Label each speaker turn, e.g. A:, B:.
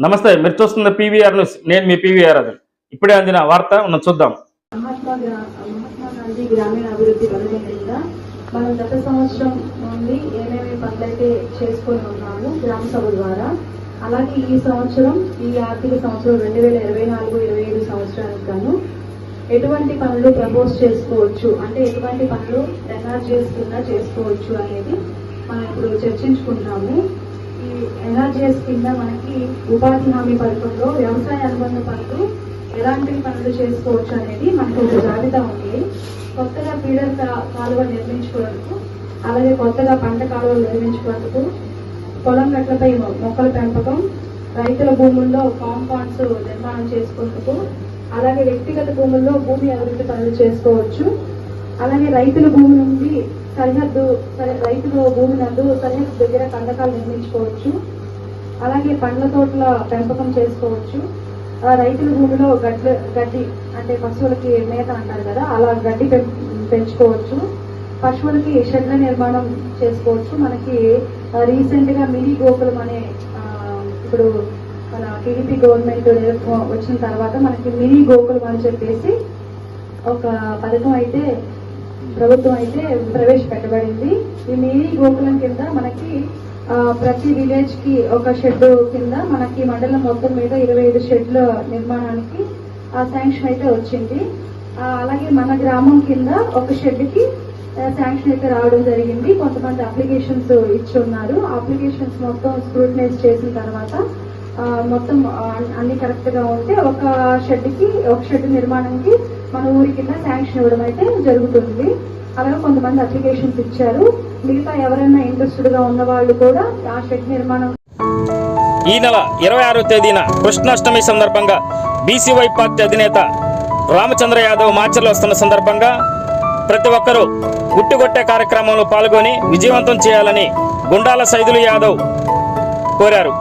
A: నమస్తే, మీరు చూస్తున్న పీవీఆర్ న్యూస్. నేను మీ పీవీఆర్. అది ఇప్పుడే అందిన వార్త మనం చూద్దాం.
B: మహాత్మా గాంధీ గ్రామీణ అభివృద్ధి పథకం కింద మనం గత సంవత్సరం నుండి ఏమేమి పనులైతే చేసుకొని ఉన్నాము గ్రామ సభ ద్వారా, అలాగే ఈ సంవత్సరం, ఈ ఆర్థిక సంవత్సరం 2024-25 సంవత్సరానికి గాను ఎటువంటి పనులు ప్రపోజ్ చేసుకోవచ్చు, అంటే ఎటువంటి పనులు ఎన్ఆర్జీఎస్ కింద చేసుకోవచ్చు అనేది మనం ఇప్పుడు చర్చించుకుంటాము. ఈ ఎన్ఆర్జీఎస్ కింద మనకి ఉపాధి హామీ పథకంలో వ్యవసాయ అనుబంధ పనులు ఎలాంటి పనులు చేసుకోవచ్చు అనేది మనకు ఒక జాబితా ఉంది. కొత్తగా ఫీడర్ కాలువ నిర్మించుకోవడానికి, అలాగే కొత్తగా పంట కాలువలు నిర్మించుకోవడానికి, పొలం గట్లపై మొక్కల పెంపకం, రైతుల భూముల్లో కాంపౌండ్స్ నిర్మాణం చేసుకుంటూ, అలాగే వ్యక్తిగత భూముల్లో భూమి అభివృద్ధి పనులు చేసుకోవచ్చు. అలాగే రైతుల భూమి నుండి రైతుల భూమి నందు సరిహద్దు దగ్గర కందకాలు నిర్మించుకోవచ్చు. అలాగే పండ్ల తోటల పెంపకం చేసుకోవచ్చు. రైతుల భూమిలో గడ్డి అంటే పశువులకి మేత అంటారు కదా, అలా గడ్డి పెంచుకోవచ్చు. పశువులకి షెడ్ల నిర్మాణం చేసుకోవచ్చు. మనకి రీసెంట్ గా మినీ గోకులం అనే, ఇప్పుడు మన టీడీపీ గవర్నమెంట్ వచ్చిన తర్వాత మనకి మినీ గోకులం అని చెప్పేసి ఒక పథకం అయితే ప్రభుత్వం అయితే ప్రవేశపెట్టబడింది. ఈ మినీ గోకులం కింద మనకి ప్రతి విలేజ్ కి ఒక షెడ్ కింద మనకి మండలం మొత్తం మీద 25 షెడ్ల నిర్మాణానికి శాంక్షన్ అయితే వచ్చింది. అలాగే మన గ్రామం కింద ఒక షెడ్ కి శాంక్షన్ అయితే రావడం జరిగింది. కొంతమంది అప్లికేషన్స్ ఇచ్చి ఉన్నారు. అప్లికేషన్స్ మొత్తం స్క్రూటినైజ్ చేసిన తర్వాత మొత్తం అన్ని కరెక్ట్ గా ఉంటే ఒక షెడ్ నిర్మాణానికి మన ఊరి కింద శాంక్షన్ ఇవ్వడం అయితే జరుగుతుంది. అలాగే కొంతమంది అప్లికేషన్స్ ఇచ్చారు. మిగతా ఎవరైనా ఇంట్రెస్టెడ్ గా ఉన్న వాళ్ళు కూడా ఆ షెడ్ నిర్మాణం.
A: ఈ నెల 26వ తేదీన కృష్ణాష్టమి సందర్భంగా బీసీవై పార్టీ అధినేత రామచంద్ర యాదవ్ మార్చిలో వస్తున్న సందర్భంగా ప్రతి ఒక్కరూ ఉట్టిగొట్టే కార్యక్రమంలో పాల్గొని విజయవంతం చేయాలని గుండాల సైదులు యాదవ్ కోరారు.